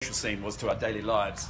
scene was to our daily lives.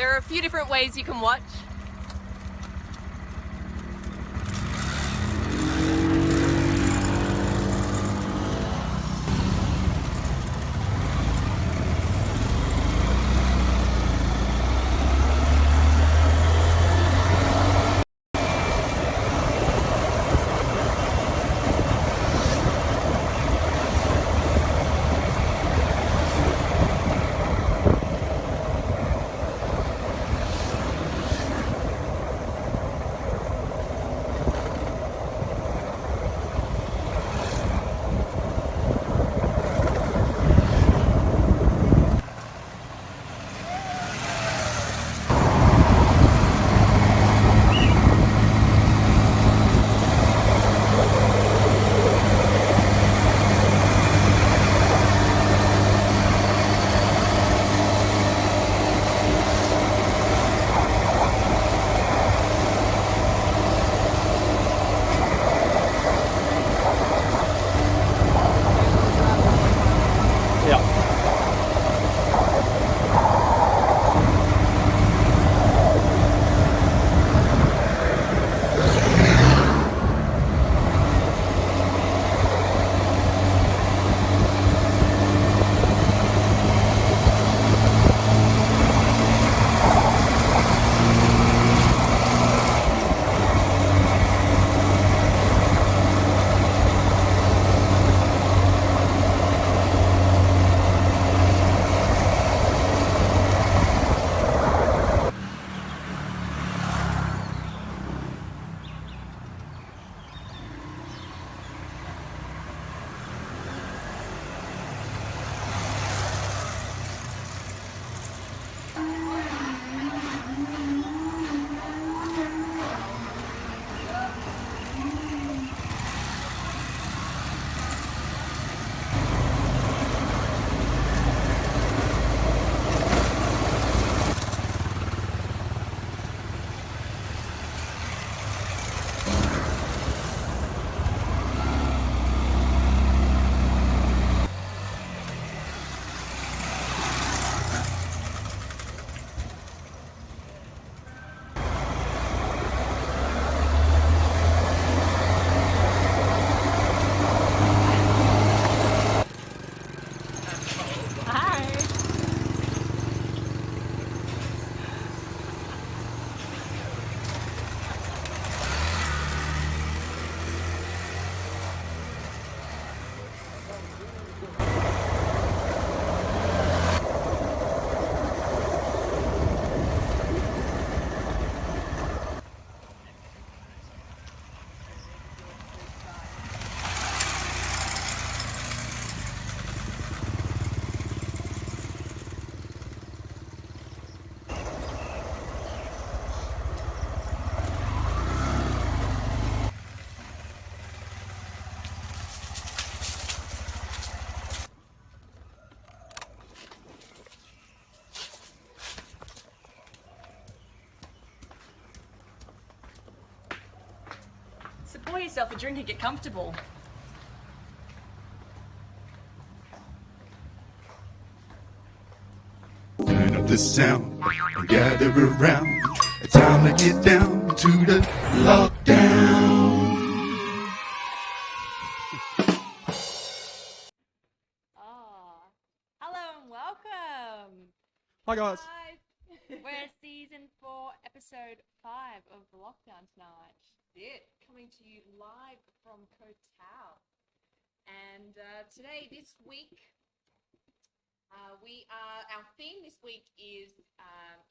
There are a few different ways you can watch. yourself a drink and get comfortable. Turn up the sound and gather around. It's time to get down to the lockdown. Hello and welcome. Hi guys. We're season 4, episode 5 of the lockdown tonight. That's it, coming to you live from Koh Tao. And this week, our theme this week is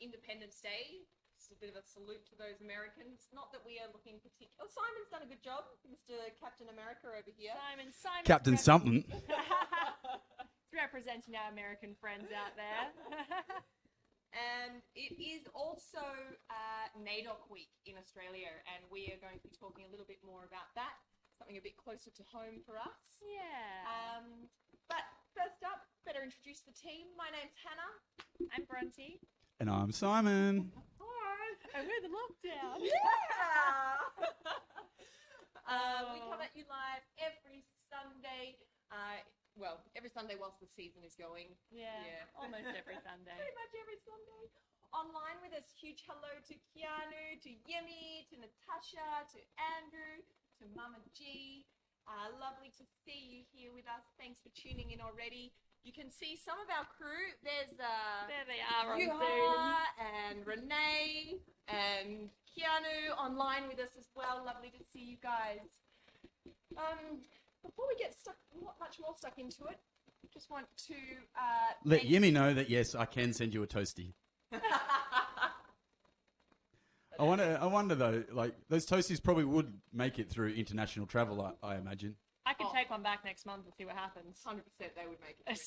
Independence Day. It's a bit of a salute to those Americans. Not that we are looking particular. Oh, Simon's done a good job, Mr. Captain America over here. Simon. Captain something. Representing our American friends out there. And it is also NAIDOC week in Australia, and we are going to be talking a little bit more about that, something a bit closer to home for us. Yeah. But first up, better introduce the team. My name's Hannah. I'm Bronte. And I'm Simon. And we're the lockdown. Yeah! We come at you live every Sunday. Every Sunday whilst the season is going. Yeah. Almost every Sunday. Pretty much every Sunday. Online with us, huge hello to Keanu, to Yemi, to Natasha, to Andrew, to Mama G. Lovely to see you here with us. Thanks for tuning in already. You can see some of our crew. There's there they are on Yuha Zoom. and Renee and Keanu online with us as well. Lovely to see you guys. Before we get much more stuck into it, just want to Let Yemi know that yes, I can send you a toasty. I wonder though, like those toasties probably would make it through international travel. I imagine. I can take one back next month and see what happens. 100% they would make it.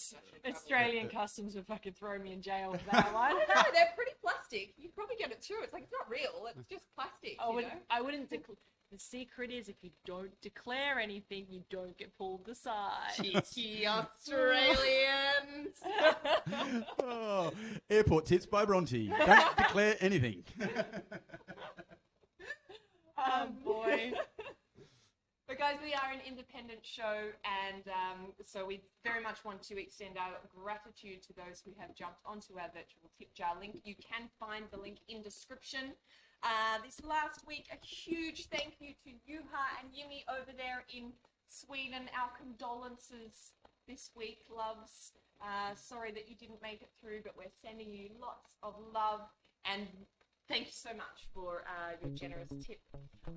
Australian customs would fucking throw me in jail for that one. No, they're pretty plastic. You'd probably get it too. It's like, it's not real. It's just plastic. I wouldn't. The secret is if you don't declare anything, you don't get pulled aside. Cheeky Australians. Oh, airport tips by Bronte. Don't declare anything. Oh boy. But guys, we are an independent show, and so we very much want to extend our gratitude to those who have jumped onto our virtual tip jar link. You can find the link in description. This last week, a huge thank you to Yuha and Yimi over there in Sweden. Our condolences this week, loves. Sorry that you didn't make it through, but we're sending you lots of love, and thank you so much for your generous tip.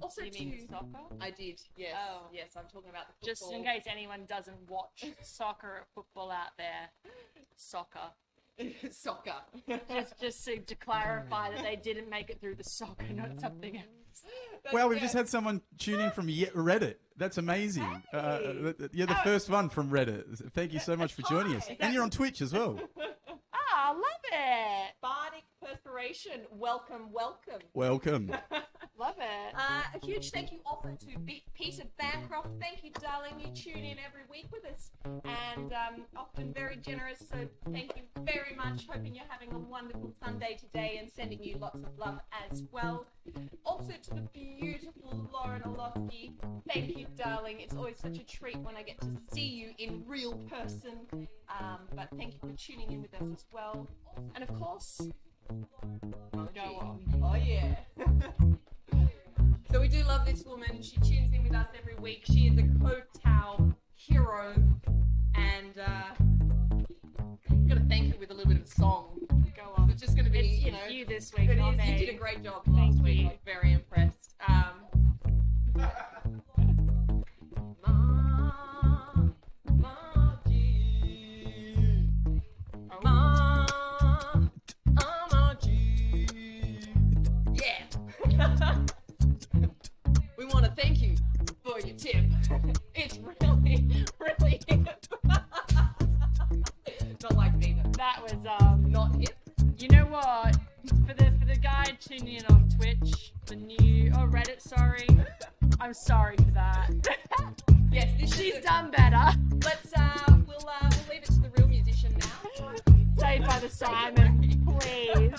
Also, You mean soccer? I did, yes. Oh. Yes, I'm talking about the Just football. in case anyone doesn't watch soccer or football out there, soccer. Soccer. Just to clarify that they didn't make it through the soccer, not something else. Well, we've just had someone tune in from Reddit. That's amazing. You're the first one from Reddit. Thank you so much for joining us. And you're on Twitch as well. Ah, love it. Bardic Perspiration, welcome. Welcome. Love it. A huge thank you also to Peter Bancroft. Thank you, darling. You tune in every week with us, and often very generous. So thank you very much. Hoping you're having a wonderful Sunday today, and sending you lots of love as well. Also to the beautiful Lauren Olofsky. Thank you, darling. It's always such a treat when I get to see you in real person. But thank you for tuning in with us as well. And of course, Go on. oh yeah. So we do love this woman. She tunes in with us every week. She is a Koh Tao hero, and I'm gonna thank her with a little bit of a song. Go on. It's just gonna be, It's you this week, it not is. me. You did a great job Thank last week. you. I was very impressed. We want to thank you for your tip. It's really, really not like me though. That was Not hip. You know what? For the guy tuning in on Twitch, the new Reddit, sorry. I'm sorry for that. Yes, She's done better. Let's we'll leave it to the real musician now. Saved by the Simon, please.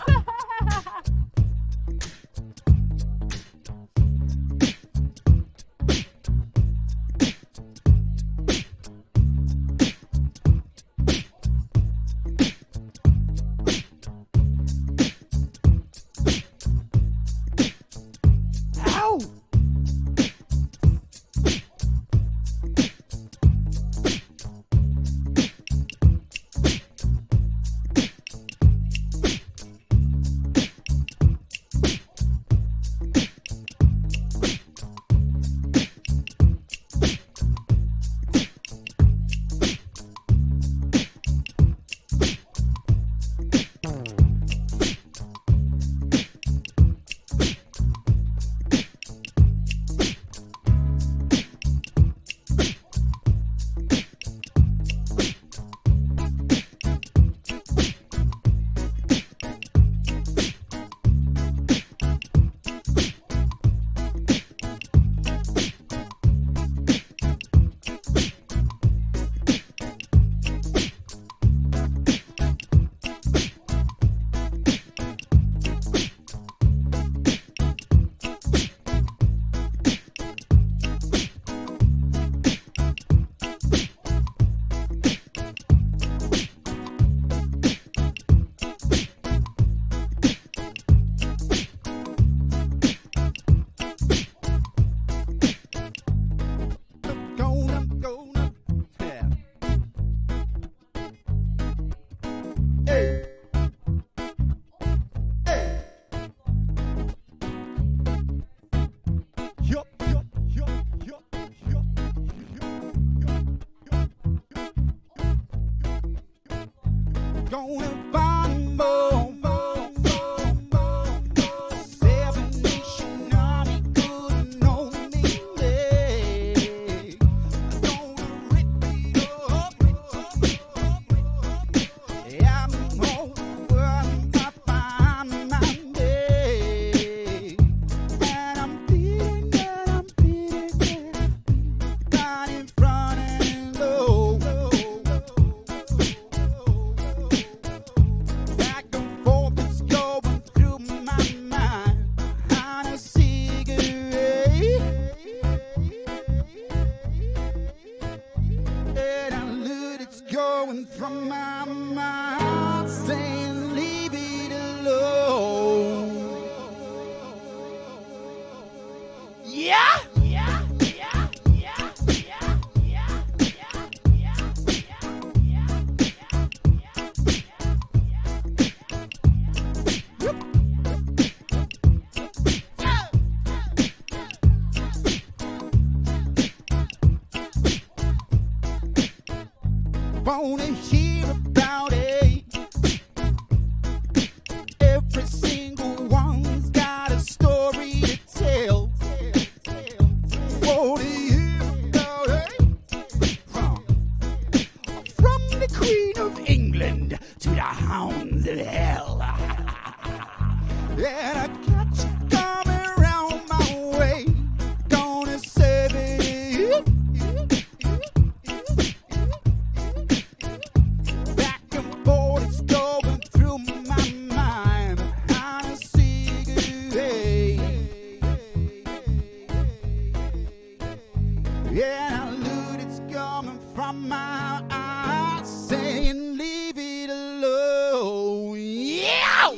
Gonna find more. 7 Nation Army couldn't hold me. Gonna rip it up. I'm over I find my day. And I'm beating right in front and low. Back and forth it's going through my mind behind a cigarette. And I look, it's going from my mind, saying leave it alone. Yeah. Wanna hear about it? Every single one's got a story to tell. Wanna hear about it? From the Queen of England to the hounds of hell. And I got you coming round my way. Gonna save it. Back and forth, it's going through my mind behind a cigarette. Yeah, I look, it's coming from my eyes, saying leave it alone. Yeah!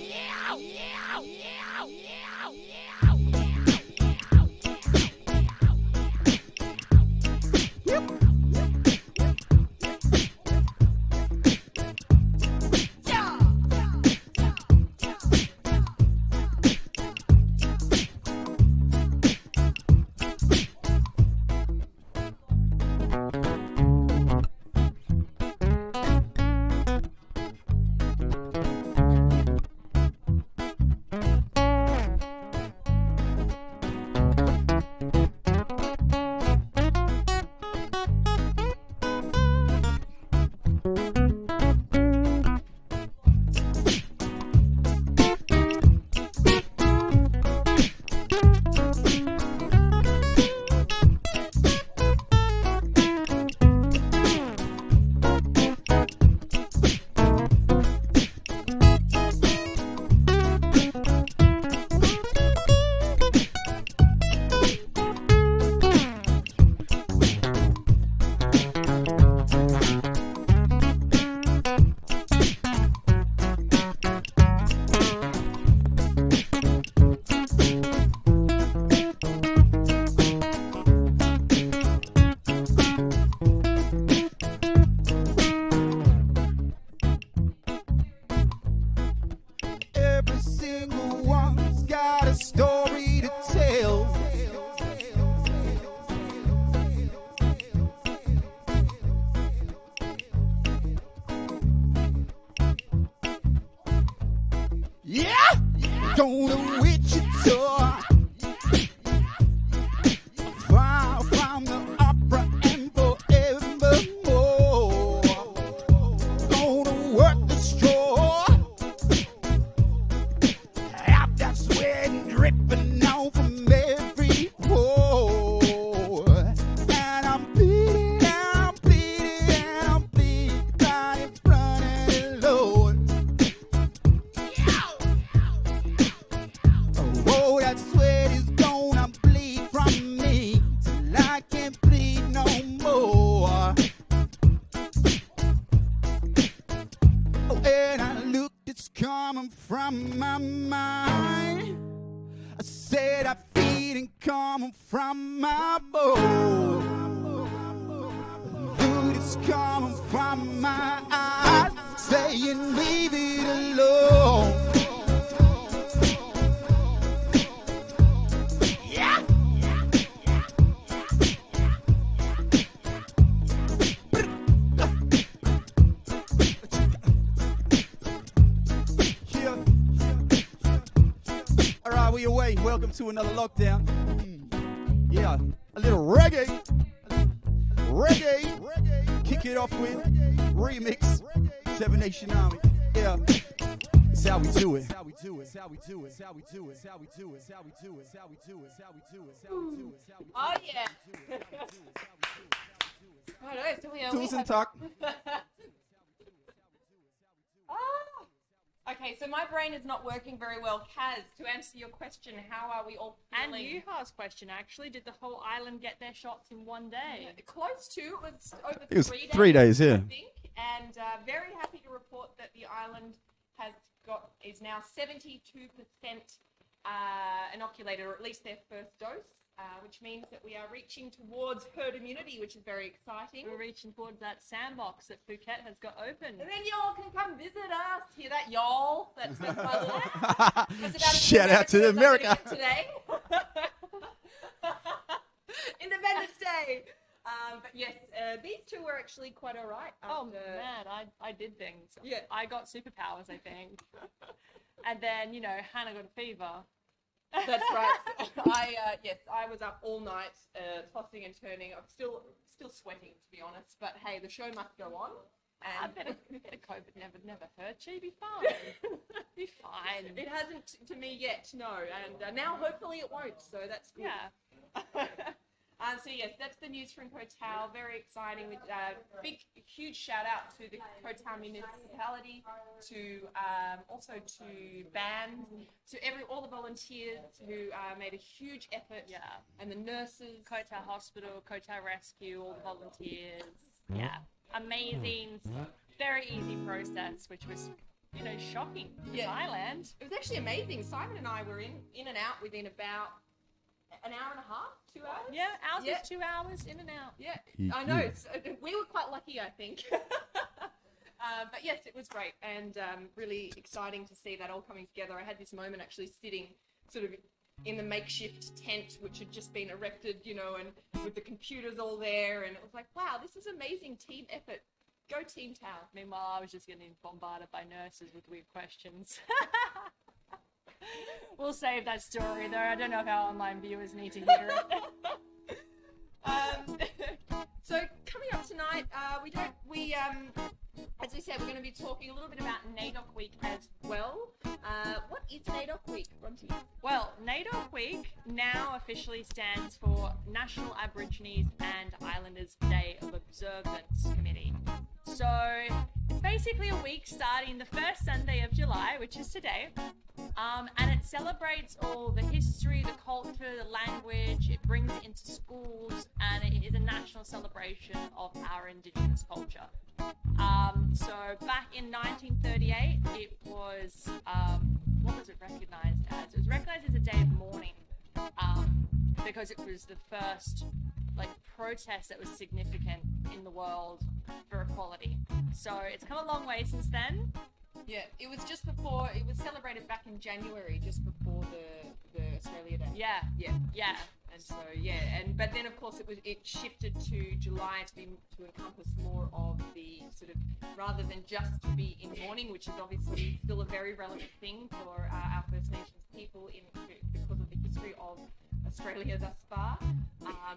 Every single one's got a story to tell. Yeah! Going to Wichita, far from the opera and forevermore. Gonna work the straw, have that sweat dripping out from every pore. And I'm bleeding, I'm bleeding, I'm bleeding right in front of the Lord. Oh, that sweat is gonna bleed from me till I can't bleed no more. Oh, and I looked, it's coming from my mind. I said I feel it coming from my bones. Dude, it's coming from my eyes, saying leave it alone. welcome to another lockdown. Yeah, a little reggae. Reggae. Kick it off with remix. Seven Nation Army. Yeah. It's how we do it. Oh yeah. Righto, so Tools and tuck. Okay, so my brain is not working very well. Kaz, to answer your question, how are we all And feeling? Yuha's question, actually, did the whole island get their shots in one day? Close to, it was over It was 3 days. 3 days, yeah. I think, and very happy to report that the island is now 72% inoculated, or at least their first dose, which means that we are reaching towards herd immunity, which is very exciting. We're reaching towards that sandbox that Phuket has got open. And then y'all can come visit us. Hear that, y'all? That's my little. That's about as Shout out to American America. as I'm gonna get today. Independence Day. But yes, these two were actually quite all right. Oh after- man, I did things. Yeah. I got superpowers, I think. And then, Hannah got a fever. That's right. I was up all night, tossing and turning. I'm still sweating, to be honest. But hey, the show must go on. A And bit of COVID never hurt you. Be fine. Be fine. it hasn't to me yet, no. And now hopefully it won't. So that's good. Yeah. So yes, that's the news from Koh Tao. Very exciting. With huge shout out to the Koh Tao municipality, to also to bands, to all the volunteers who made a huge effort. Yeah. And the nurses. Koh Tao Hospital, Koh Tao Rescue, all the volunteers. Yeah. Amazing. Very easy process, which was, shocking for Thailand. It was actually amazing. Simon and I were in and out within about an hour and a half, 2 hours. Yeah, ours Yeah. was 2 hours in and out. Yeah, I know. We were quite lucky, I think. But yes, it was great and really exciting to see that all coming together. I had this moment actually sitting sort of in the makeshift tent, which had just been erected, and with the computers all there. And it was like, wow, this is amazing team effort. Go Team Tao. Meanwhile, I was just getting bombarded by nurses with weird questions. We'll save that story, though. I don't know if our online viewers need to hear it. So coming up tonight, as we said, we're going to be talking a little bit about NAIDOC Week as well. What is NAIDOC Week, Bronte? Well, NAIDOC Week now officially stands for National Aborigines and Islanders Day of Observance Committee. So it's basically a week starting the first Sunday of July, which is today. And it celebrates all the history, the culture, the language. It brings it into schools, and it is a national celebration of our Indigenous culture. So back in 1938, it was, what was it recognised as? It was recognised as a day of mourning, because it was the first protest that was significant in the world for equality. So it's come a long way since then. Yeah, it was just before, it was celebrated back in January, just before the Australia Day. Yeah. And so, but then of course it shifted to July to encompass more of the sort of, rather than just to be in mourning, which is obviously still a very relevant thing for our First Nations people because of the history of Australia thus far.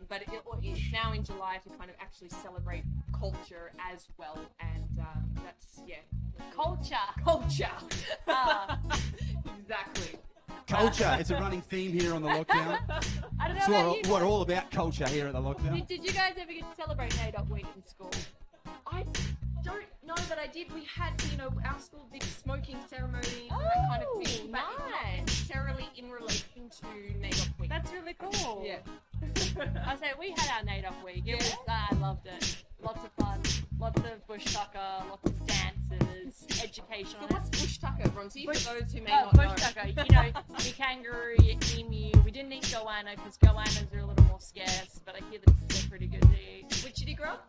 But it's now in July to kind of actually celebrate culture as well, and that's culture. Exactly. Culture. It's a running theme here on the lockdown. I don't know It's about you. what all about culture here at the lockdown. Did you guys ever get to celebrate NAIDOC Week in school? I don't know, but I did. We had, our school did smoking ceremonies and that kind of thing, but it's not nice. necessarily in relation to NAIDOC Week. That's really cool. Yeah. I say we had our NAIDOC Week. I loved it. Lots of fun. Lots of bush tucker, lots of dances, educational. So what's bush tucker, Bronte, for those who may Oh, not bush know? tucker. Your kangaroo, your emu. We didn't eat goanna because goannas are a little more scarce, but I hear that they're pretty good to eat. Witchetty grub?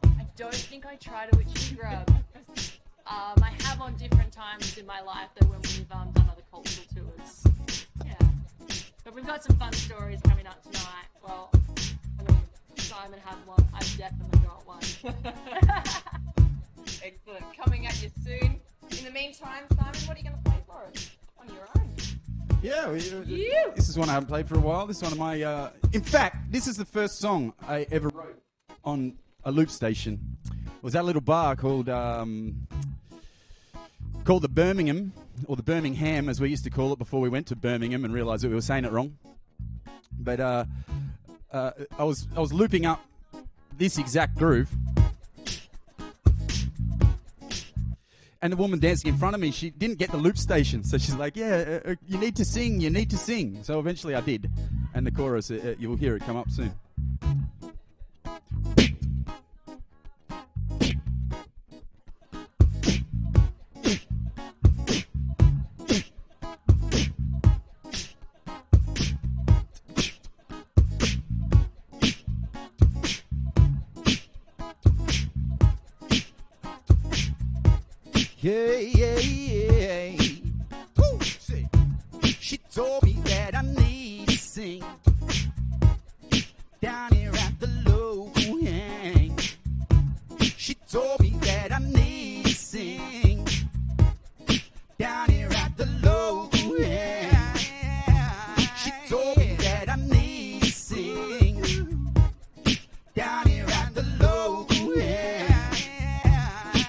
I don't think I tried a witchy grub. I have on different times in my life, though, when we've done other cultural tours. Yeah. But we've got some fun stories coming up tonight. Well, Simon had one. I've definitely got one. Excellent. Coming at you soon. In the meantime, Simon, what are you going to play for us on your own? Yeah, this is one I haven't played for a while. This is one of my... in fact, this is the first song I ever wrote on a loop station. It was that little bar called the Birmingham, or the Birmingham, as we used to call it before we went to Birmingham and realised that we were saying it wrong. But I was looping up this exact groove. And the woman dancing in front of me, she didn't get the loop station. So she's like, yeah, you need to sing, you need to sing. So eventually I did. And the chorus, you'll hear it come up soon. Yeah. Woo, say. She told me that I need to sing down here at the local hang. She told me that I need to sing down here at the local hang. She told me that I need to sing down here at the local hang.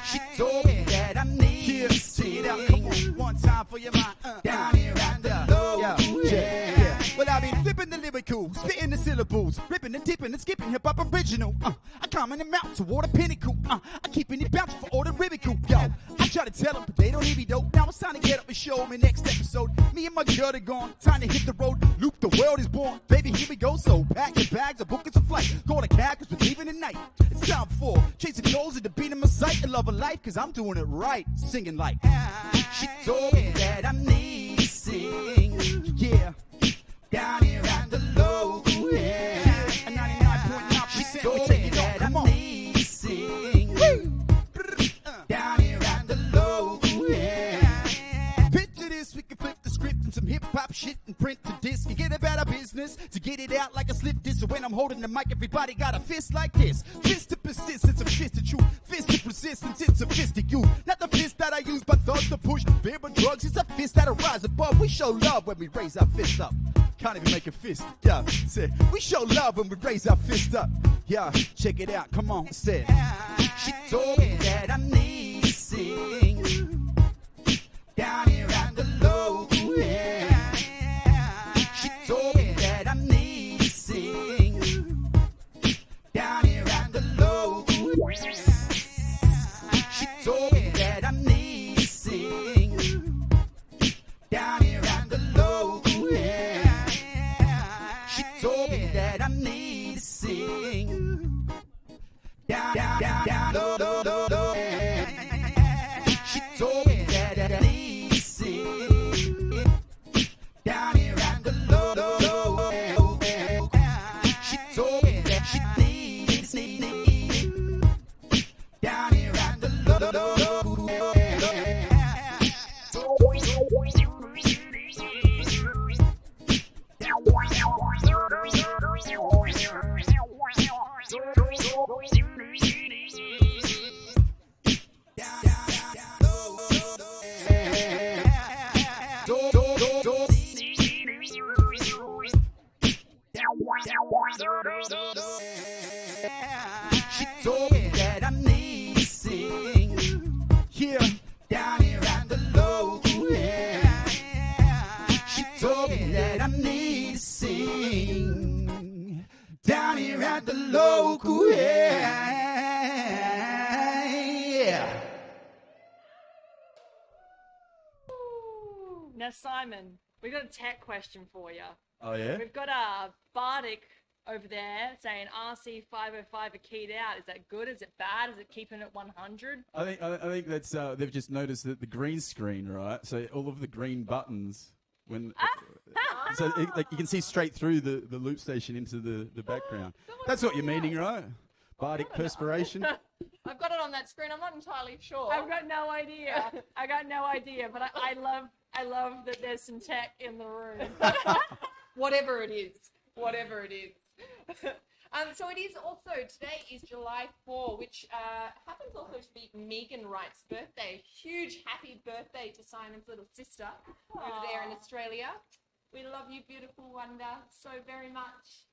She told me that I need to sing. Come on, one time for your mind. Down here at the local hang. Well, I've been flipping the lyrical, spitting the syllables, ripping and dipping and skipping hip hop original. I climb in the mountain toward a pinnacle. I keeping it bouncing for all the ridicule. Yo, I try to tell them, but they don't hear me though. Now it's time to get up and show me next episode. Me and my girl are gone, time to hit the road. Loop, the world is born. Baby, here we go. So pack your bags, a book is a flight. Call a cab, cause we're leaving tonight. It's time for chasing goals and the beat of my sight. And love of life, cause I'm doing it right. Singing like, she told me that I need to sing. Yeah. Down here at the local hang. And 99.9% we take it on. Come on. Sing. Down here at the local hang. Picture this, we can flip the script and some hip-hop shit and print the disc and get about our business to get it out like a slip disc. So when I'm holding the mic, everybody got a fist like this. Fist to persistence, a fist to truth. Fist to persistence, it's a fist to you. Not the fist that I use by thugs to push fear and drugs. It's a fist that'll rise above. We show love when we raise our fist up. Can't even make a fist. Yeah, say we show love when we raise our fist up. Yeah, check it out. Come on, say. She told me that I need to sing down here at the local hang. She told me that I need to sing down here at the local hang. She told me that I need to sing down here at the local hang. She told me that I need to sing down, low, low, low, low. She told me that I need to sing down here at the low, low, low. She told me that she needs to sing down here at the low, low, low. She told me that I need to sing here down here at the local hang. She told me that I need to sing down here at the local hang. Now, Simon, we've got a tech question for you. Oh, yeah? We've got a Bardic over there saying RC505 are keyed out. Is that good? Is it bad? Is it keeping it 100? I think that's they've just noticed that the green screen, right? So all of the green buttons when like you can see straight through the loop station into the background. That's what you're meaning, right? Bardic perspiration. I've got it on that screen. I'm not entirely sure. I've got no idea. But I love that there's some tech in the room. Whatever it is. So it is also, today is July 4, which happens also to be Megan Wright's birthday. Huge happy birthday to Simon's little sister over there in Australia. We love you, beautiful wonder, so very much.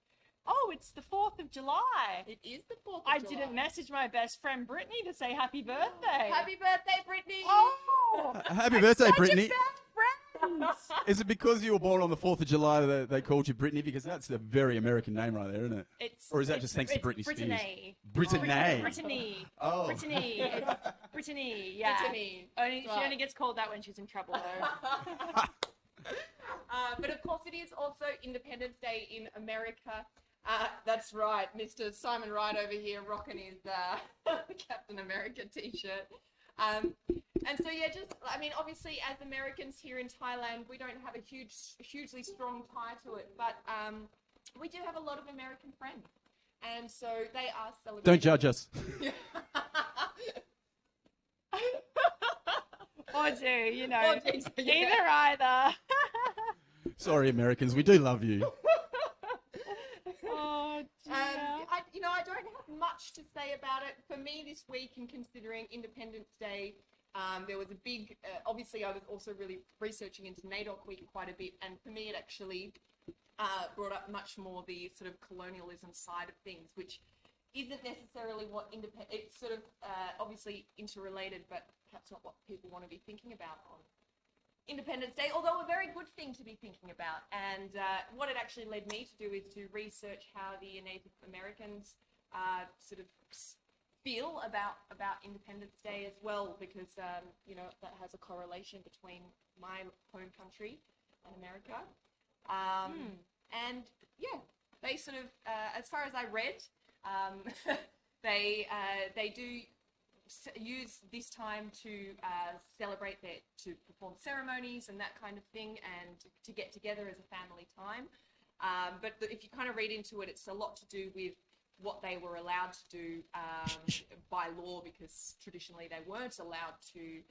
Oh, it's the 4th of July. It is the 4th of I July. didn't message my best friend Brittany to say happy birthday. Happy birthday, Brittany! Oh! Happy birthday, Such Brittany. a best friend. Is it because you were born on the 4th of July that they called you Brittany? Because that's a very American name right there, isn't it? Or is that just thanks to Britney Spears? Brittany. Brittany. Brittany. Oh. Brittany. It's Brittany, yeah. Brittany. She only gets called that when she's in trouble, though. But of course, it is also Independence Day in America. That's right, Mr. Simon Wright over here rocking his Captain America t-shirt. And so, yeah, obviously, as Americans here in Thailand, we don't have a hugely strong tie to it, but we do have a lot of American friends. And so they are celebrating. Don't judge us. Or do, either. Sorry, Americans, we do love you. Oh, dear. I don't have much to say about it. For me this week, in considering Independence Day, there was a big, obviously I was also really researching into NAIDOC week quite a bit, and for me it actually brought up much more the sort of colonialism side of things, which isn't necessarily what it's sort of obviously interrelated, but perhaps not what people want to be thinking about on Independence Day, although a very good thing to be thinking about. And what it actually led me to do is to research how the Native Americans sort of feel about Independence Day as well, because that has a correlation between my home country and America. And yeah, they sort of, as far as I read, they do use this time to celebrate to perform ceremonies and that kind of thing, and to get together as a family time. But if you kind of read into it, it's a lot to do with what they were allowed to do by law, because traditionally they weren't allowed to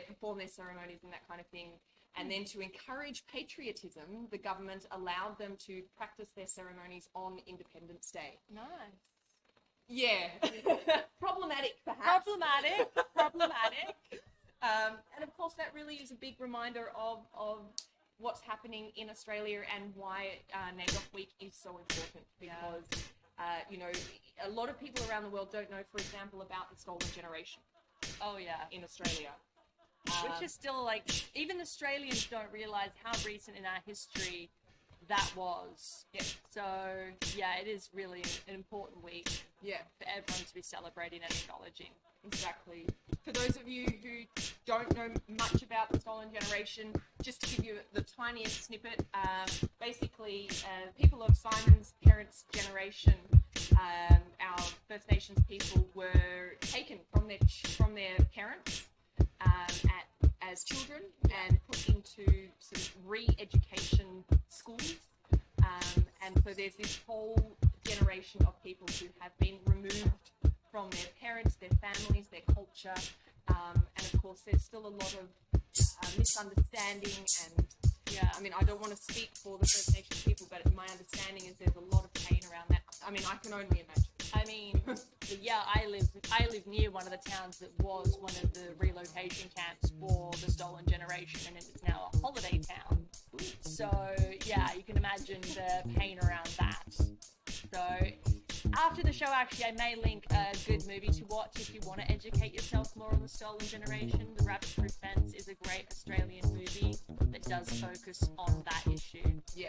perform their ceremonies and that kind of thing. And then to encourage patriotism, the government allowed them to practice their ceremonies on Independence Day. Nice. Yeah. Problematic, perhaps. Problematic. And of course, that really is a big reminder of what's happening in Australia and why NAIDOC Week is so important, because, a lot of people around the world don't know, for example, about the stolen generation. Oh, yeah. In Australia. Which is still, even Australians don't realise how recent in our history that was. Yeah. So, yeah, it is really an important week. Yeah. For everyone to be celebrating and acknowledging. Exactly. For those of you who don't know much about the stolen generation, just to give you the tiniest snippet, basically, people of Simon's parents' generation, our First Nations people, were taken from their parents as children and put into sort of re-education schools. And so there's this whole generation of people who have been removed from their parents, their families, their culture. And of course, there's still a lot of misunderstanding and, I don't want to speak for the First Nations people, but my understanding is there's a lot of pain around that. I can only imagine. I live near one of the towns that was one of the relocation camps for the stolen generation, and it's now a holiday town. So, yeah, you can imagine the pain around that. So, after the show, actually, I may link a good movie to watch if you want to educate yourself more on the stolen generation. The Rabbit Proof Fence is a great Australian movie that does focus on that issue. Yeah.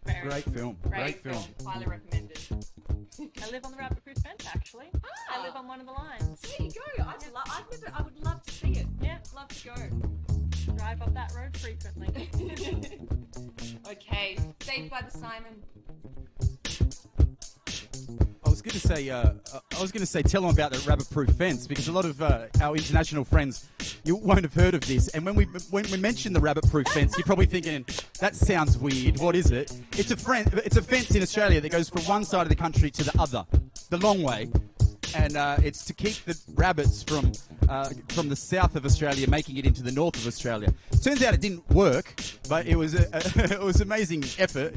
Great film. Great film. Highly recommended. I live on the Rabbit Proof Fence, actually. I live on one of the lines. There you go. I would love to see it. Yeah. Love to go. Drive up that road frequently. Okay. Saved by the Simon. I was going to say, tell them about the rabbit-proof fence, because a lot of our international friends, you won't have heard of this. And when we mention the rabbit-proof fence, you're probably thinking, that sounds weird. What is it? It's a fence in Australia that goes from one side of the country to the other, the long way. And it's to keep the rabbits from the south of Australia making it into the north of Australia. Turns out it didn't work, but it was it was amazing effort,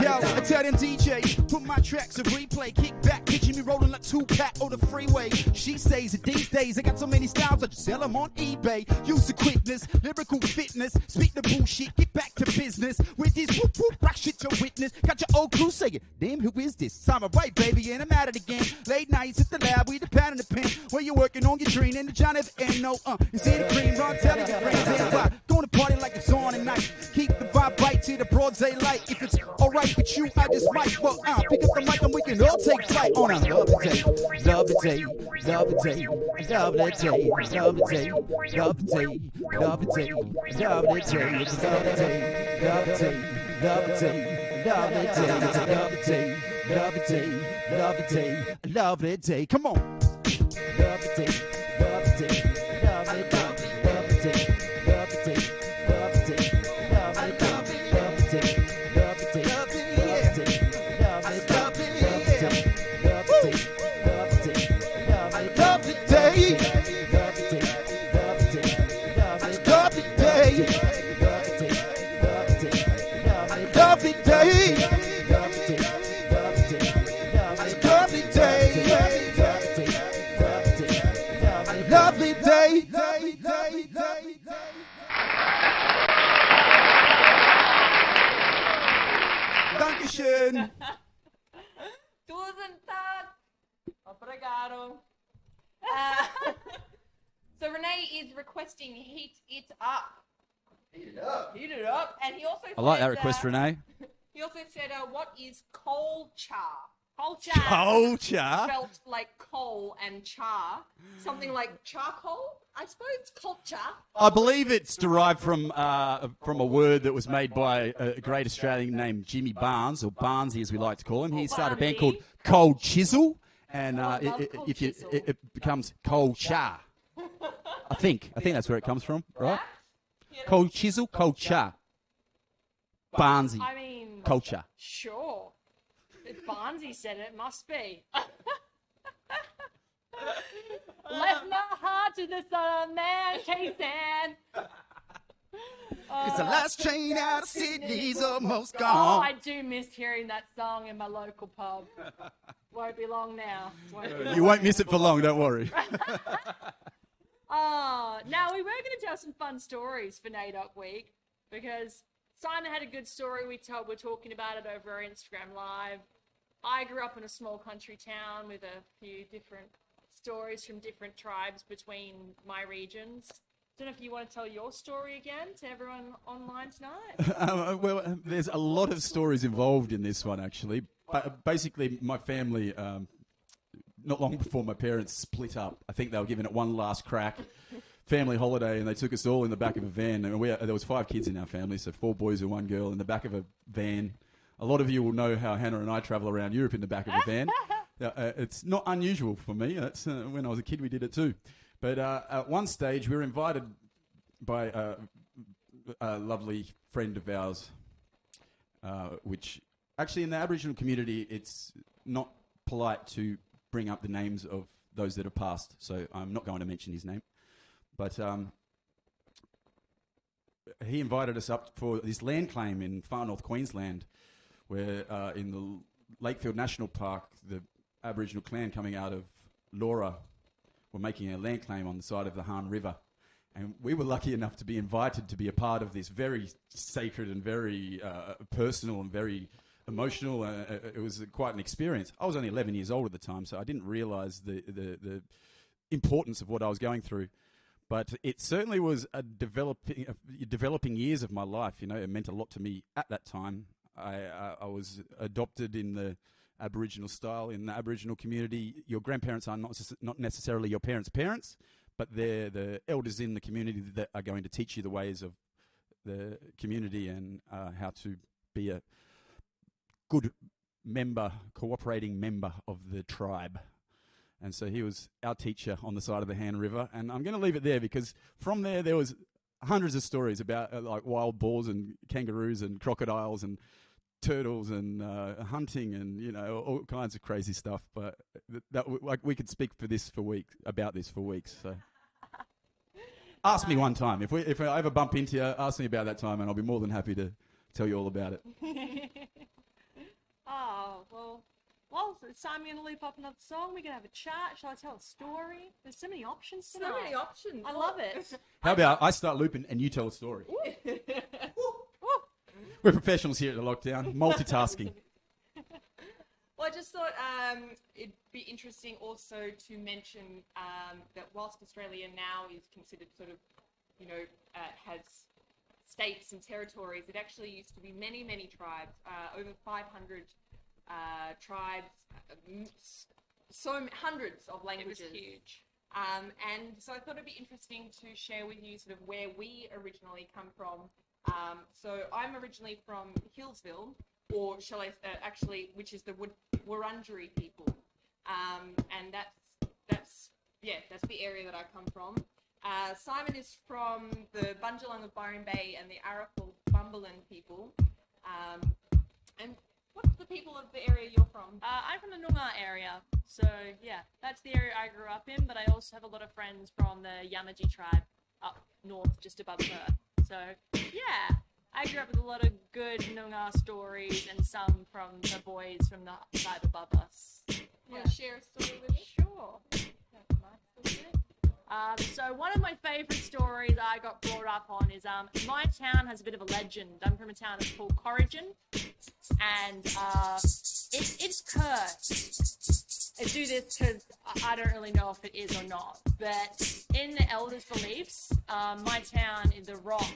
Yo, I tell them DJs, put my tracks to replay, kick back, picture me rolling like Tupac on the freeway. She says that these days I got so many styles I just sell them on eBay. Use the quickness, lyrical fitness, speak the bullshit, get back to business with this whoop whoop rock shit to witness. Got your old crew saying, damn, who is this? Simon Wright, baby, and I'm at it again. Late nights at the lab, we the pad and the pen, where you working on your dream and the John F. N. No, you see the cream, run, tell it, brains and rock. Going to party like it's on tonight. Keep the vibe right to the broad daylight. If it's alright with you, I just might. Well, pick up the mic and we can all take flight on a lovely day. Lovely day, lovely day, lovely day, lovely day, lovely day, lovely day, lovely day, it's a lovely day, lovely day, lovely day, lovely day, it's a lovely day, lovely day, lovely day, lovely day. Come on. Lovely day, lovely day, lovely day. Dankeschön. Tusen Dank. Obrigado. requesting Heat It Up. Heat it up. Heat it up. And he also I like said, that request, Renee. He also said, what is coal char? Culture. Culture. Spelt like coal and char. Something like charcoal, I suppose. Culture. I believe it's derived from a word that was made by a great Australian named Jimmy Barnes, or Barnesy as we like to call him. He started a band called Cold Chisel, and it becomes Cold Char. I think that's where it comes from, right? Yeah. Cold Chisel, Cold Char. Barnesy, I mean, culture. sure. If Barnesy said it, it must be. Left my heart to this other man chasing. It's the last train out of Sydney's almost Oh, gone. I do miss hearing that song in my local pub. Won't be long now. You won't miss it for long, don't worry. Now we were going to tell some fun stories for NAIDOC Week because Simon had a good story we're talking about it over our Instagram Live. I grew up in a small country town with a few different stories from different tribes between my regions. Don't know if you want to tell your story again to everyone online tonight. Well, there's a lot of stories involved in this one, actually. Basically, my family, not long before my parents split up, I think they were giving it one last crack, family holiday, and they took us all in the back of a van. And there was 5 kids in our family, so 4 boys and 1 girl in the back of a van. A lot of you will know how Hannah and I travel around Europe in the back of a van. It's not unusual for me. That's, when I was a kid, we did it too. But at one stage, we were invited by a lovely friend of ours, which actually in the Aboriginal community, it's not polite to bring up the names of those that have passed. So I'm not going to mention his name. But he invited us up for this land claim in far north Queensland, where in the Lakefield National Park, the Aboriginal clan coming out of Laura were making a land claim on the side of the Han River. And we were lucky enough to be invited to be a part of this very sacred and very personal and very emotional. It was quite an experience. I was only 11 years old at the time, so I didn't realise the importance of what I was going through. But it certainly was a developing years of my life. You know, it meant a lot to me at that time. I was adopted in the Aboriginal style. In the Aboriginal community, your grandparents are not necessarily your parents' parents, but they're the elders in the community that are going to teach you the ways of the community and how to be a good member, cooperating member of the tribe. And so he was our teacher on the side of the Han River. And I'm going to leave it there because from there was hundreds of stories about like wild boars and kangaroos and crocodiles and turtles and hunting and, you know, all kinds of crazy stuff. But like we could speak about this for weeks. So ask me one time. If I ever bump into you, ask me about that time and I'll be more than happy to tell you all about it. Oh, well, Simon going to loop up another song. We're going to have a chat. Shall I tell a story? There's so many options tonight. So many options. I love it. How about I start looping and you tell a story? We're professionals here at the Lockdown. Multitasking. Well, I just thought it'd be interesting also to mention that whilst Australia now is considered sort of, you know, has states and territories, it actually used to be many, many tribes, over 500 tribes, hundreds of languages. It was huge. And so I thought it'd be interesting to share with you sort of where we originally come from. So I'm originally from Hillsville, or shall I actually, which is the Wurundjeri people, and that's the area that I come from. Simon is from the Bundjalung of Byron Bay and the Arafal Bumbaland people. And what's the people of the area you're from? I'm from the Noongar area, so yeah, that's the area I grew up in, but I also have a lot of friends from the Yamaji tribe up north, just above Perth. So yeah, I grew up with a lot of good Noongar stories and some from the boys from the tribe above us. Want to share a story with me? Sure. So one of my favourite stories I got brought up on is my town has a bit of a legend. I'm from a town called Corrigan, and it's cursed. do this because I don't really know if it is or not. But in the elders' beliefs, my town is a rock.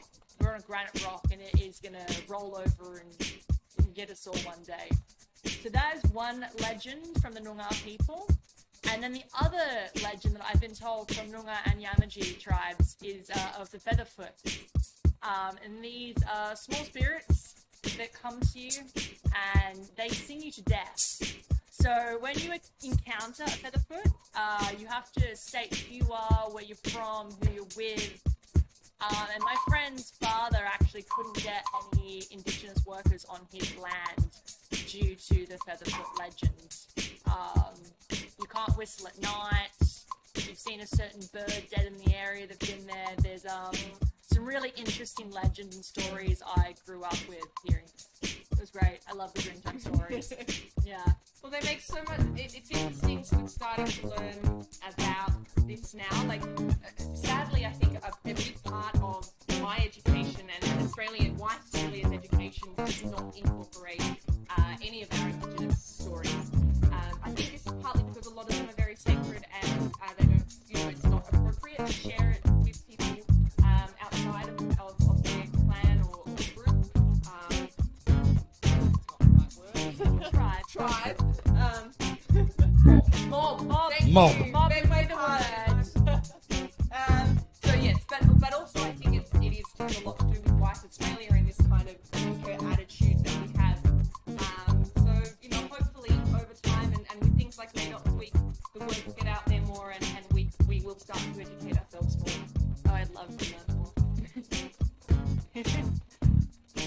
We're on a granite rock, and it is going to roll over and get us all one day. So that is one legend from the Noongar people. And then the other legend that I've been told from Noongar and Yamaji tribes is of the Featherfoot. And these are small spirits that come to you, and they sing you to death. So when you encounter a Featherfoot, you have to state who you are, where you're from, who you're with. And my friend's father actually couldn't get any Indigenous workers on his land due to the Featherfoot legend. You can't whistle at night. If you've seen a certain bird dead in the area that's been there, there's some really interesting legends and stories I grew up with hearing. It was great. I love the Dreamtime stories. Yeah. Well, they make so much. It's interesting to starting to learn about this now. Like, sadly, I think a big part of my education and Australian, white Australia's education does not incorporate any of our Indigenous stories. I think this is partly because a lot of them are very sacred and they don't, it's not appropriate to share it with people outside of their clan or group. That's not the right word. Tribe. Mob. They weigh the words. So yes, but also I think it is a lot to do with white Australia and this kind of attitude that we have. So hopefully over time and with things like NAIDOC Week, the word will get out there more and we will start to educate ourselves more. Oh, I'd love to learn more.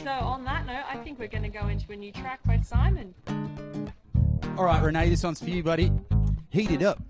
So on that note, I think we're going to go into a new track by Simon. All right, Renee, this one's for you, buddy. Heat it up.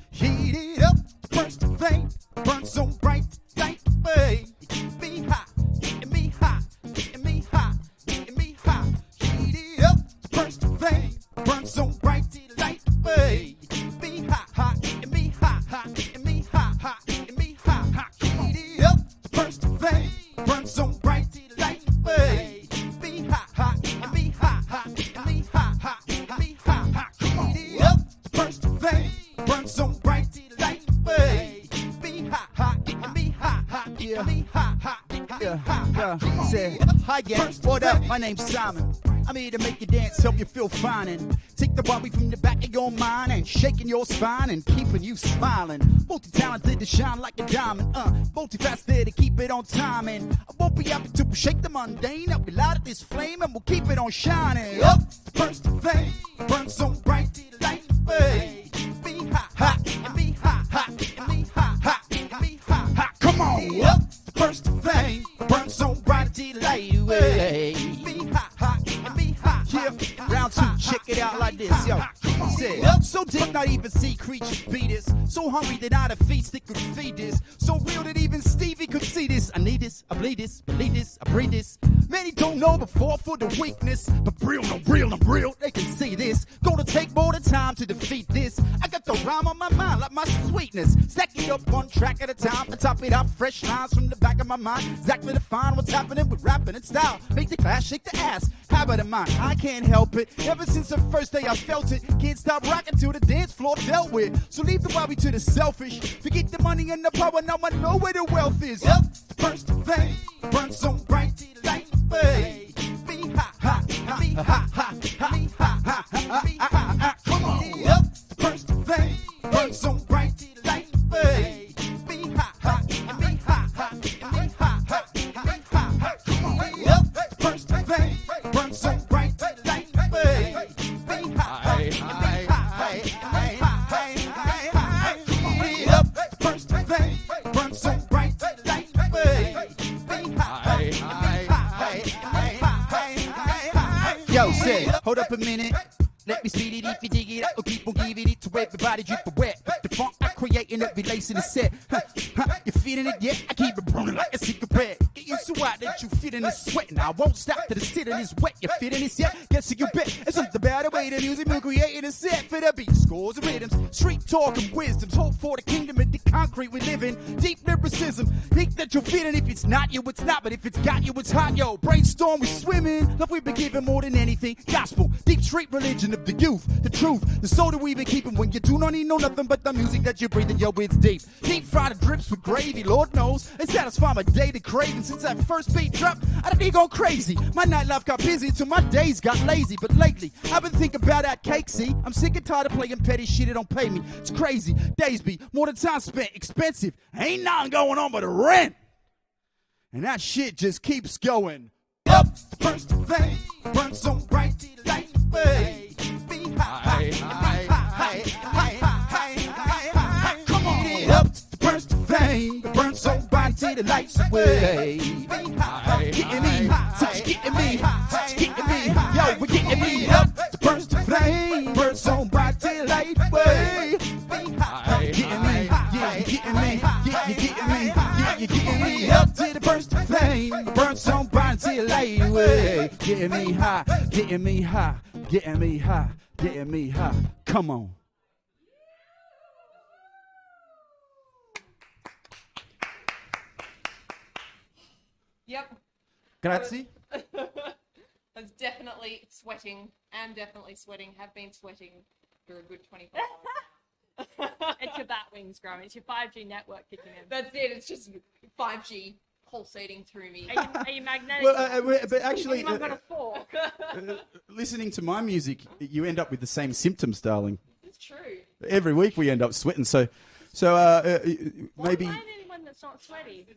Heat it up. First thing, burn so bright, like way. Keep me hot, getting me hot, getting me hot, getting me hot. Heat it up. First thing, burn so bright, like way. Keep me hot, hot, getting me hot, hot, getting me hot, hot, getting me hot, hot. Heat it up. First thing, burn so bright, like way. Keep me hot, hot, getting me hot, hot, getting me hot, hot, getting me hot, hot. Heat it up. First thing, burn so bright, like way. Be hot, hot, getting me hot, hot, getting me hot, hot, getting me hot, hot. Say, hi gang, what up? My name's Simon. I'm here to make you dance, help you feel fine, and take the worry from the back of your mind and shaking your spine and keeping you smiling. Multi-talented to shine like a diamond, multifaceted to keep it on time, and I won't be happy to shake the mundane. I'll be light this flame and we'll keep it on shining. Up, first thing, burn so bright, like way. Be hot, hot, getting me hot, hot, getting me hot, hot, getting me hot, hot. Come on, up, first thing, burn so bright, like way. Be hot, hot, getting me hot, hot. Yeah, round two, check it out like this, yo. Say, so did not even see creatures beat this. So hungry that I'd have feast that could feed this. So real that even Stevie could see this. I need this, I bleed this, believe this, I breathe this. Many don't know before for the weakness, but real, no real, I'm real. They can see this. Gonna take more than time to defeat this. I got the rhyme on my mind like my sweetness. Stack it up one track at a time and top it out. Fresh lines from the back of my mind. Exactly define what's happening with rapping and style. Make the class shake the ass. Habit of mine, I can't help it. Ever since the first day I felt it. Can't stop rocking till the dance floor dealt with. So leave the worry to the selfish. Forget the money and the power, now I know where the wealth is. Up, first thing, burn so bright, like way. Be hot, hot, be hot, hot, be hot, hot, be hot, hot. Come on, up, first thing, burn so bright, like way. Be hot, hot, be hot, hot, be hot, hot, be hot, hot. Come on, up, first thing, burn so bright, like way. Be hot, hot, be hot, hot, come on, up, first thing, burn so bright, like way. Be hot, Yo, say, hold up a minute. Let me speed it if you dig it up, or keep on giving it to everybody drip for wet. The funk I create and every lace in the set. You feeling it? Yeah, I keep it burning like a cigarette. Get used to what that you feel sitting and sweating. I won't stop till the sitting is wet. You fitting this yet? Guess you bet. It's something about the way the music will create a set for the beat. Scores and rhythms, street talk and wisdoms. Hope for the kingdom and the concrete we live in. Deep lyricism, think that you're feeling. If it's not you, it's not. But if it's got you, it's hot, yo. Brainstorm, we swimming. Love we've been giving more than anything. Gospel, deep street religion of the youth, the truth, the soul that we've been keeping. When you do not need no nothing but the music that you're breathing, yo, it's deep. Deep fried drips with gravy, Lord knows. It satisfies my daily craving. Since that first beat dropped, I done been going crazy. My nightlife got busy till my days got lazy. But lately, I've been thinking about that cake, see? I'm sick and tired of playing petty shit that don't pay me. It's crazy. Days be more than time spent. Expensive. Ain't nothing going on but the rent. And that shit just keeps going up. The first flame burns so bright, the light way. Be high, high, high, high, high, high. Come on, up. The first flame burns so bright, the lights away. Be high, getting me, touch getting me, touch getting me. Yo, we're getting me up. The first flame burns so bright, the light way. Be high, getting me, yeah, you getting me, yeah, you getting me, yeah, you getting me up to the burst of flame. Burn some bright till you light away. Getting me high, getting me high, getting me high, getting me high. Come on. Yep. Grazie. I was definitely sweating. Am definitely sweating. Have been sweating for a good 24 hours. It's your bat wings growing. It's your 5G network kicking in. That's it. It's just 5G pulsating through me. Are you magnetic? But actually, I've got a fork. listening to my music, you end up with the same symptoms, darling. It's true. Every week we end up sweating. So maybe Find anyone that's not sweaty.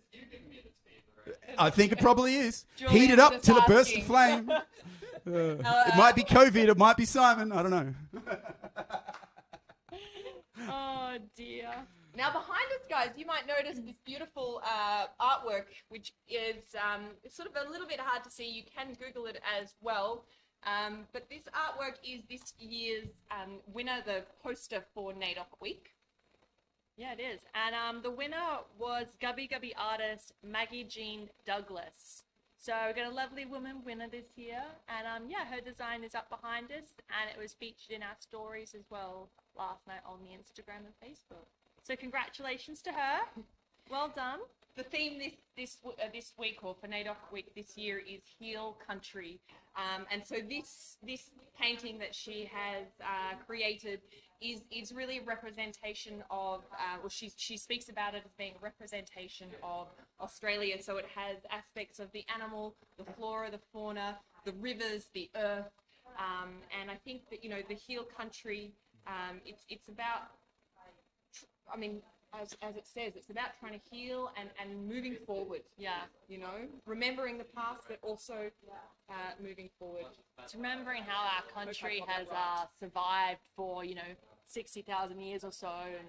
I think it probably is. Julian's Heat it up just till it bursts asking. the flame. It might be COVID. It might be Simon. I don't know. Oh dear. Now behind us, guys, you might notice this beautiful artwork, which is sort of a little bit hard to see. You can Google it as well. But this artwork is this year's winner, the poster for NAIDOC Week. Yeah, it is. And the winner was Gubby Gubby artist Maggie Jean Douglas. So we've got a lovely woman winner this year. And yeah, her design is up behind us. And it was featured in our stories as well last night on the Instagram and Facebook. So congratulations to her. Well done. The theme this week, or for NAIDOC Week this year, is Heal Country. And so this painting that she has created is really a representation of, well, she speaks about it as being a representation of Australia. So it has aspects of the animal, the flora, the fauna, the rivers, the earth. And I think that, the Heal Country, it's about, I mean, as it says, it's about trying to heal and moving forward. Yeah. Remembering the past, but also moving forward. It's remembering how our country has survived for, 60,000 years or so and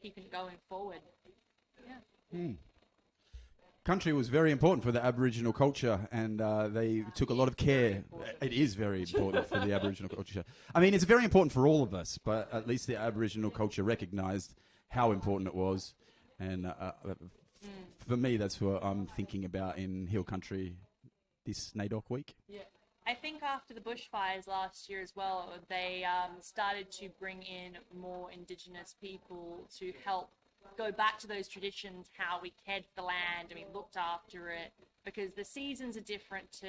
keeping it going forward. Yeah. Country was very important for the Aboriginal culture, and they took a lot of care. It is very important for the Aboriginal culture. I mean, it's very important for all of us, but at least the Aboriginal culture recognised how important it was. And for me, that's what I'm thinking about in Hill Country this NAIDOC week. Yeah. I think after the bushfires last year as well, they started to bring in more Indigenous people to help go back to those traditions, how we cared for the land and we looked after it, because the seasons are different to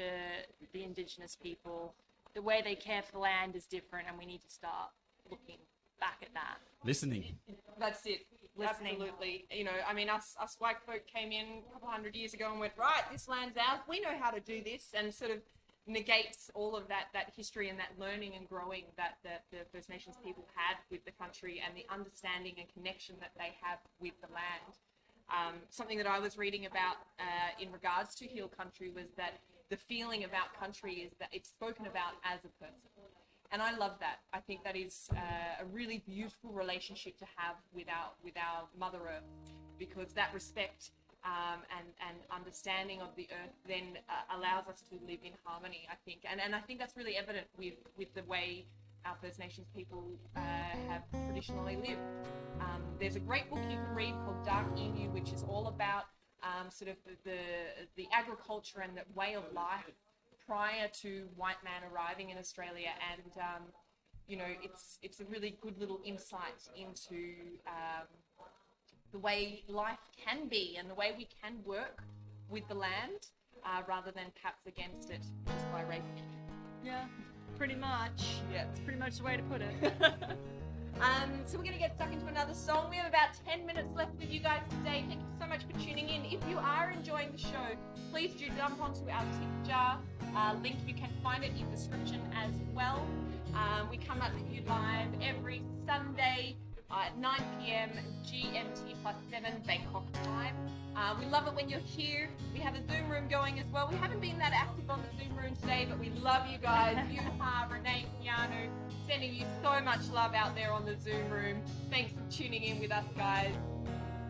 the Indigenous people. The way they care for the land is different, and we need to start looking back at that. Listening. That's it. Listening. Absolutely. I mean, us white folk came in a couple hundred years ago and went, right, this land's ours. We know how to do this, and sort of negates all of that history and that learning and growing that the First Nations people had with the country, and the understanding and connection that they have with the land. Something that I was reading about in regards to Heal Country was that the feeling about country is that it's spoken about as a person. And I love that. I think that is a really beautiful relationship to have with our Mother Earth, because that respect and understanding of the earth then allows us to live in harmony, I think. And I think that's really evident with the way our First Nations people have traditionally lived. There's a great book you can read called Dark Emu, which is all about sort of the agriculture and the way of life prior to white man arriving in Australia, and you know, it's a really good little insight into the way life can be and the way we can work with the land rather than perhaps against it just by raping it. Yeah, pretty much. Yeah. It's pretty much the way to put it. So we're going to get stuck into another song. We have about 10 minutes left with you guys today. Thank you so much for tuning in. If you are enjoying the show, please do jump onto our tip jar link. You can find it in the description as well. We come up to you live every Sunday at 9 p.m. GMT +7 Bangkok time. We love it when you're here. We have a Zoom room going as well. We haven't been that active on the Zoom room today, but we love you guys. Yuha, Renee, Keanu, sending you so much love out there on the Zoom room. Thanks for tuning in with us, guys.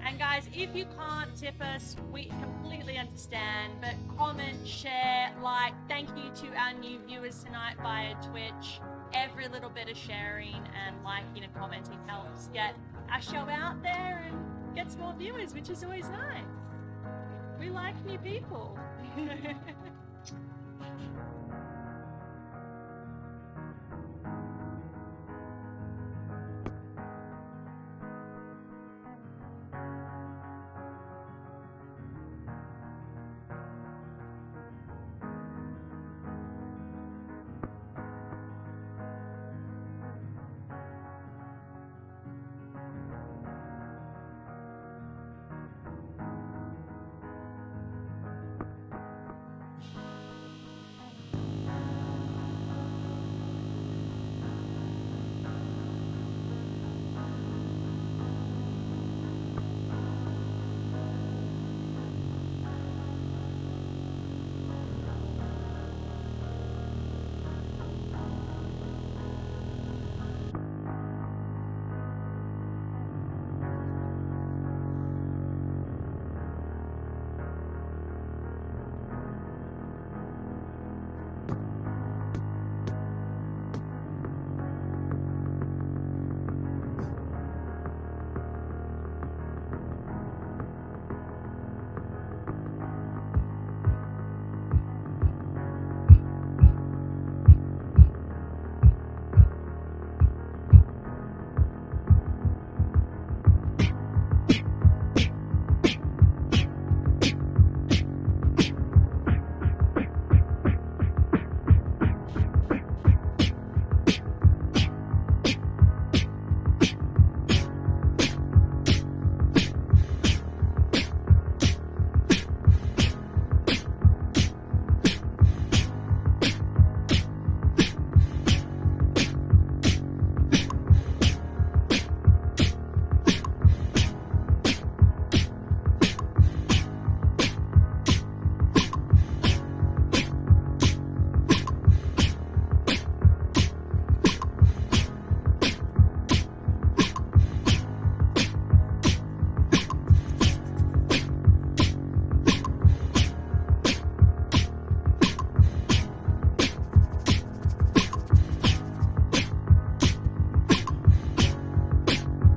And guys, if you can't tip us, we completely understand, but comment, share, like. Thank you to our new viewers tonight via Twitch. Every little bit of sharing and liking and commenting helps get our show out there and gets more viewers, which is always nice. We like new people.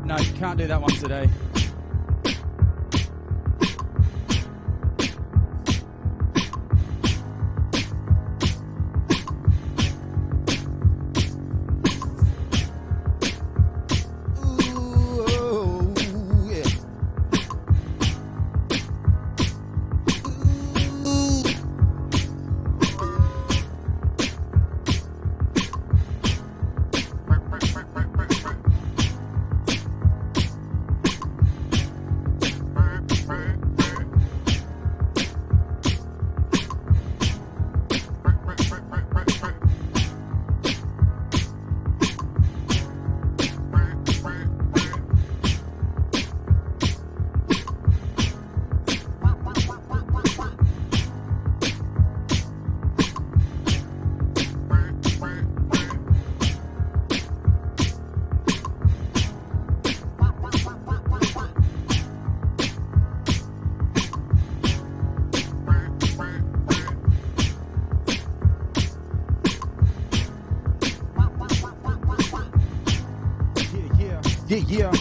No, you can't do that one today. Yeah.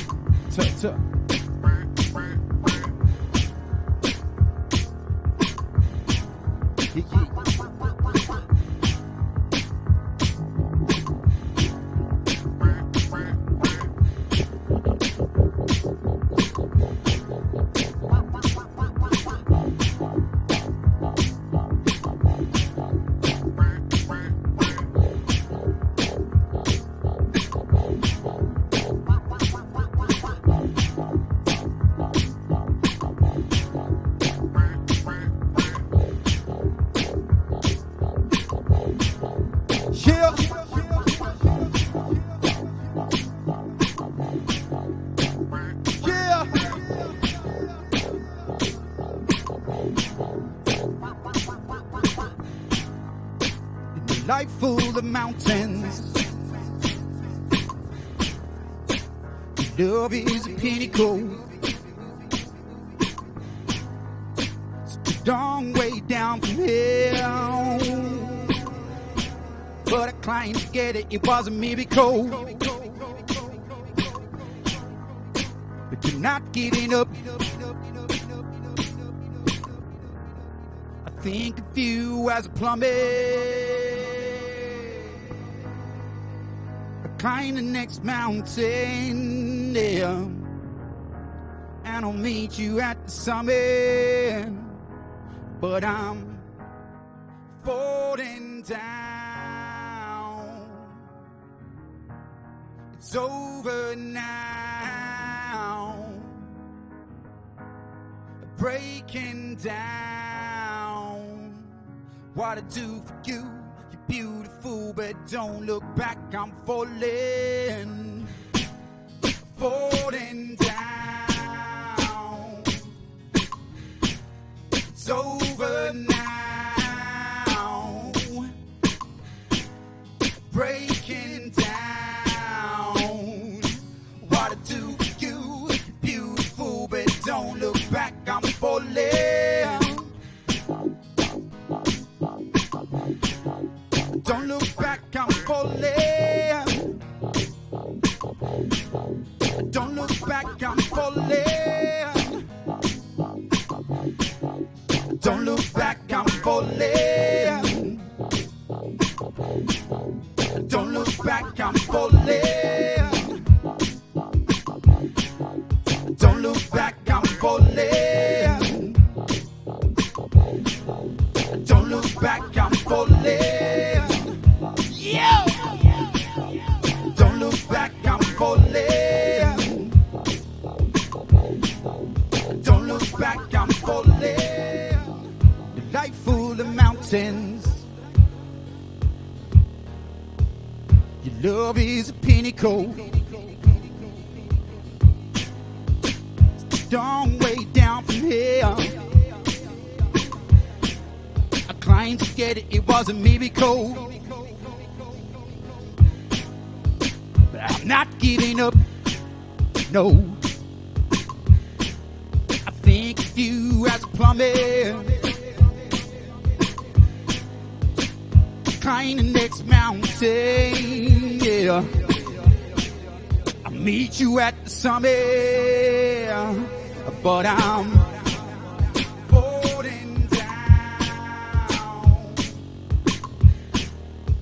life full of mountains. Love is a pinnacle. It's a long way down from hell, but I climbed to get it. It was a miracle. But you're not giving up. I think of you as a plummet. Climb the next mountain, yeah, and I'll meet you at the summit. But I'm falling down. It's over now. Breaking down. What I do for you. Beautiful, but don't look back. I'm falling down. It's over now. Breaking down. What I do for you, beautiful, but don't look back. I'm falling. Don't look back, I'm falling. Don't look back, I'm falling. Don't look back, I'm falling. Don't look back, I'm falling. Don't look back, I'm falling. Don't look back, I'm falling. Don't look back, I'm falling. Don't look back, I'm falling. The life full of mountains. Your love is a pinnacle. It's a long way down from here. I climbed to get it, it was a miracle. I'm not giving up, no. I think of you as a plummet. Climb the next mountain, yeah. I'll meet you at the summit, but I'm falling down.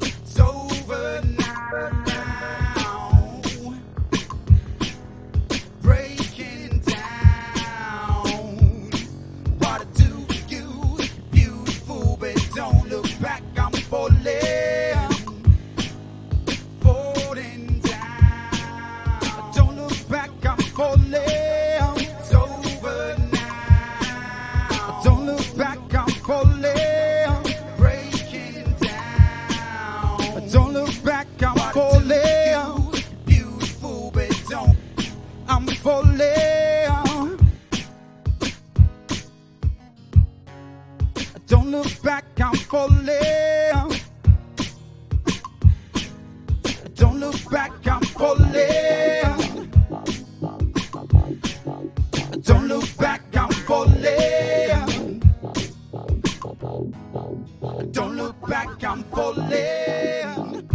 It's over now. Don't look back, I'm falling. Don't look back, I'm falling. Don't look back, I'm falling. Don't look back, I'm falling.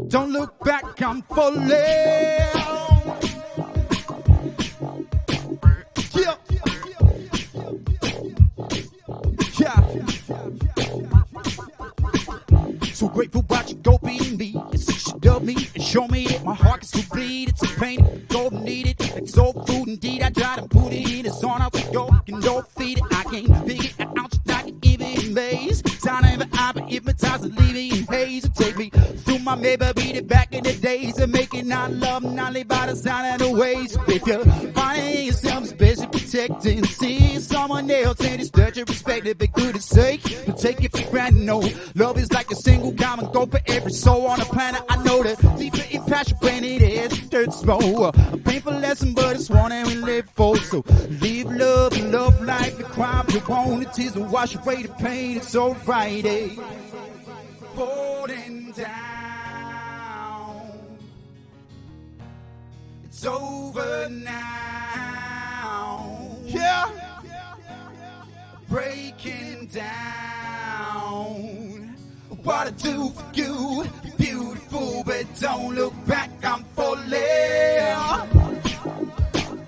Don't look back, I'm falling. Yeah. Yeah. So grateful watching go beating me. It's she love me and show me that my heart can still bleed. It's a pain, golden needed. It's soul food indeed. I try to put it in. It's on out the go and don't feed it. I can't figure it out. I can give it in maze. Sound of an eye, but hypnotized and leaving in haze. And take me through my maybe beat it back in the days of making not love, not live by the sound of the ways. If you're finding yourself especially protecting, seeing someone else and it's such a respect if it good sake. Don't take it for granted, no. Love is like a single common goal for every soul on the planet. I know that deeper in passion when it is. dirt small. A painful lesson, but it's one that we live for. So live, love like the crime you want. It is to wash away the pain. It's alright, eh? Falling down. It's over now. Yeah. Breaking down. What I do for you, you're beautiful, but don't look back, I'm falling.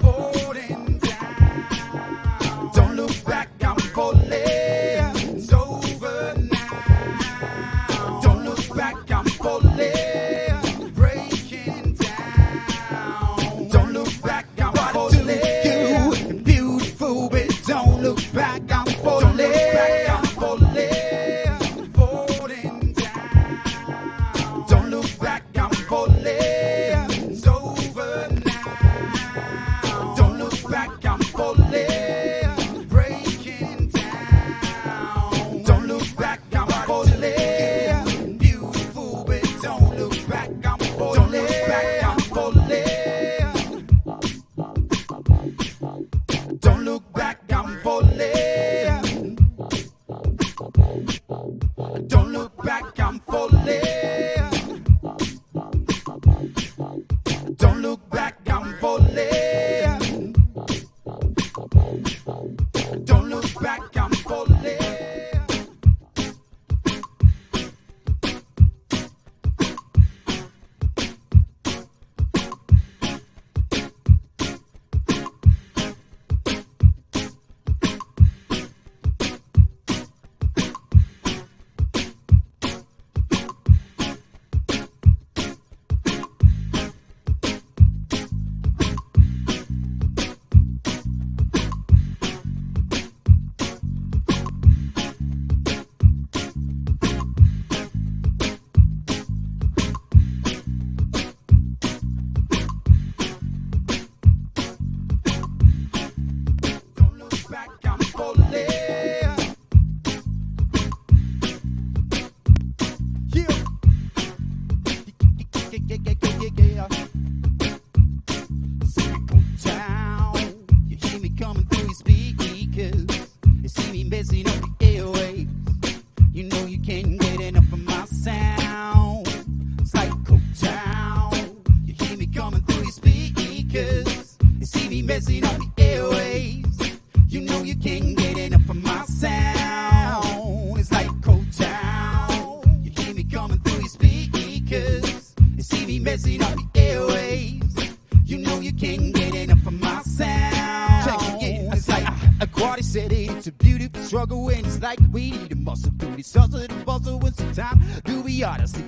Falling down. Don't look back, I'm falling. It's over now. Don't look back, I'm falling. Breaking down. Don't look back, I'm falling. What I do for you, you're beautiful, but don't look back, I'm falling. Don't look back, I'm falling.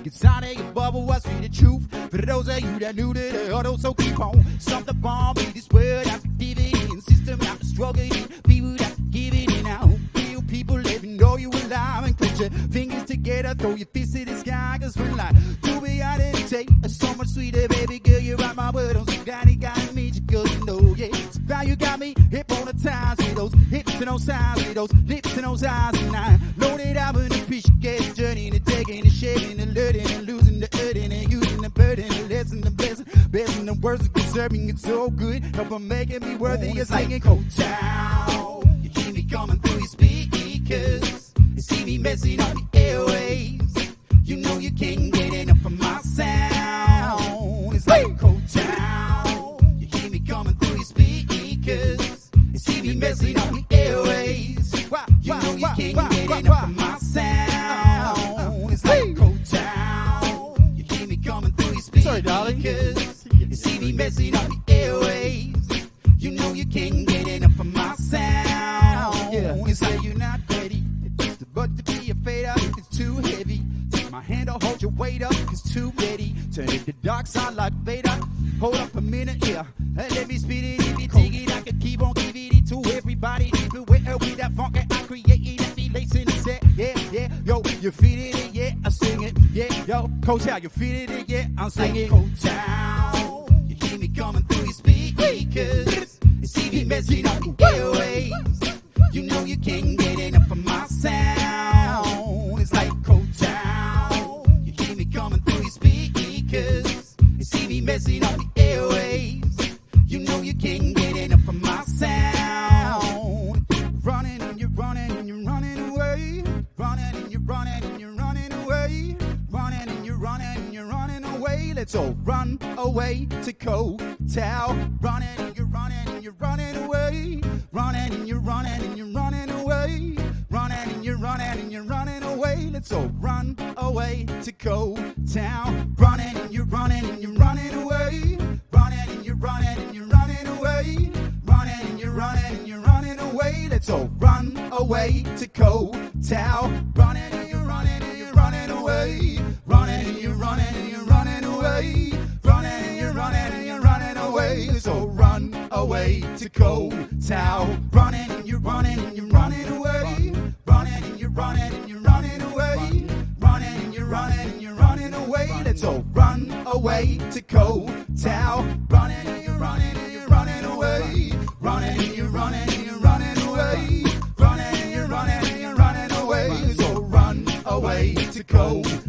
Inside of your bubble, I see the truth. For those of you that knew that they are those, so keep on. Something bomb me this word after giving in. System after struggling. People that give it in out. Real people let me know you alive. And put your fingers together, throw your fists to the sky. Cause we're like, do we out of the tape? So much sweeter, baby girl. You write my word on some guy, gotta meet you, cause you know, yeah. So now you got me hypnotized with those hips and those sides, with those lips and those eyes. And I know that I would appreciate the journey, the taking, the shaking, the learning, and losing the hurting, and using the burden, the lesson, the blessing, blessing the words of conserving. It's so good, help them making me worthy of singing. Go down, you keep me coming through your speakers, you see me messing up the airwaves. You know you can't get enough of my sound. It's like go down, you keep me coming through your speakers, you see me messing up the airwaves. You know you can't get enough of my sound. It's like go down, you keep me coming through your speakers. Sorry, darling. You see me messing up the airwaves. You know you can't get enough of my sound. Yeah, it's like you're not ready, but to be afraid of it, it's too heavy. Take my hand, I'll hold your weight up, it's too ready. Turn it to dark side like Vader. Hold up a minute, yeah, and let me speed it. If you dig it, I can keep on giving it to everybody. Even with that funk that I created, that relates in the set. Yeah, yeah, yo, you feeling it, yeah, I sing it. Yeah, yo, Coach Al, you feeling it, yeah, I'm singing. Coach Al, you keep me coming through your speakers. You see me messing up the airwaves. You know you can't get enough of my sound. It's like Coach Al, you keep me coming through your speakers. You see me messing up the airwaves. you can't get enough of my sound. Running and you're running and you're running away. Running and you're running and you're running away. Running and you're running and you're running away. Let's all run away to Kotal. Running and you're running and you're running away. Running and you're running and you're running away. Running and you're running and you're running away. Let's all run away to Kotal. Running and you're running and you're running away. Running and you're running and you're running away. Running and you're running and you're running away. Let's all run away to Kotal. Running and you're running and you're running away. Running and you're running and you're running away. Running and you're running and you're running away. Let's all run away to Kotal. Running and you're running and you're running away. Running and you're running and you're running away. Running and you're running and you're running away. Let's all run away to Kotal. Running and you're running and you're running away. Running and you're running and you're running away. Running and you're running and you're running away. Let's all run away to Kotal.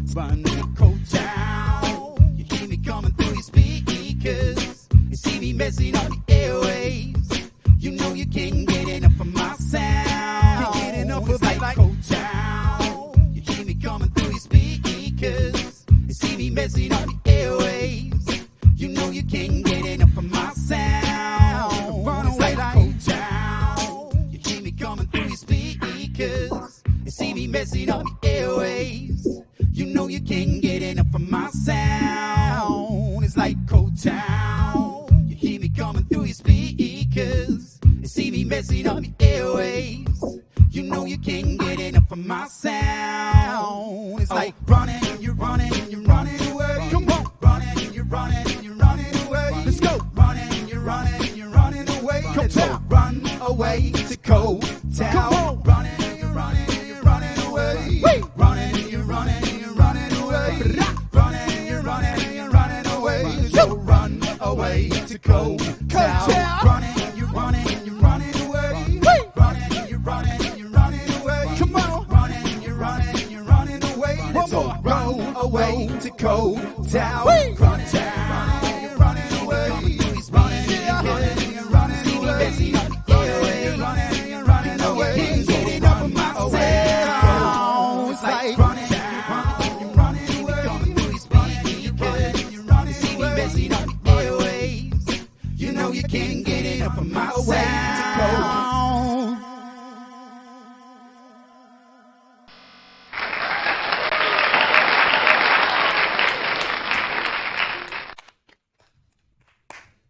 You hear me coming through your speakers. You see me messing up the airwaves. You know you can't get enough of my sound. Can't get enough of it like Kotal. You hear me coming through your speakers. You see me messing up the airwaves. You know you can't get enough of my sound. Run away like Kotal. You hear me coming through your speakers. You see me messing up the airwaves. You know you can't get enough of my sound. It's like Kotal. You hear me coming through your speakers. You see me messing up the airwaves. You know you can't get enough of my sound. It's like running and you're running and you're running away. Come on. Running and you're running and you're running away. Let's go. Running and you're running and you're running away. Let's all run away to Kotal. Running and you're running and you're running away. Running and you're running and you're running away. Running and you're running and you're running away. Let's all run away to Kotal. Running and you're running and you're running away. Running and you're running and you're running away. Come on. Running and you're running and you're running away. Let's all run away to Kotal. Running and you're running away. Running and you're running and you're running away. Running and you're running away. Get enough of my sound. It's like running and you're running away. Running and you're running away. Messing up the airwaves. You know you can't get enough of my sound.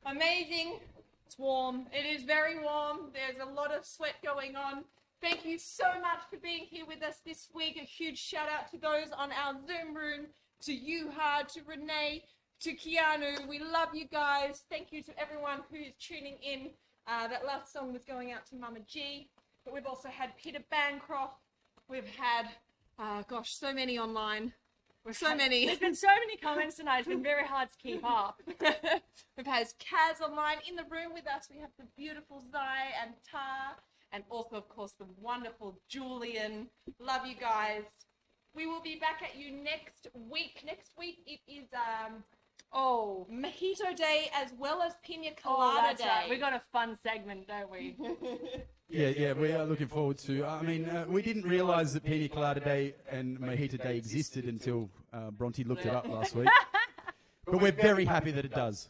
Amazing. It's warm. It is very warm. There's a lot of sweat going on. Thank you so much for being here with us this week. A huge shout out to those on our Zoom room, to Yuha, to Renee, to Keanu. We love you guys. Thank you to everyone who's tuning in. That last song was going out to Mama G. But we've also had Peter Bancroft. We've had, so many online. So many. There's been so many comments tonight. It's been very hard to keep up. We've had Kaz online in the room with us. We have the beautiful Zai and Tar, and also, of course, the wonderful Julian. Love you guys. We will be back at you next week. Next week it is Mojito Day as well as Pina Colada Day. Right. We got a fun segment, don't we? Yeah, we are looking forward to. We didn't realise that Pina Colada Day and Mojito Day existed until Bronte looked it up last week. But we're very happy that it does.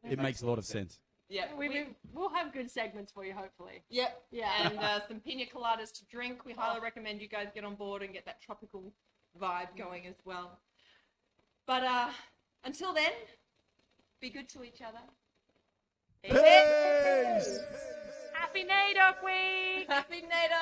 It makes a lot of sense. Yeah, we'll have good segments for you, hopefully. Yep. Yeah. And some pina coladas to drink. We highly recommend you guys get on board and get that tropical vibe going as well. But until then, be good to each other. Peace! Happy NAIDOC week! Happy NAIDOC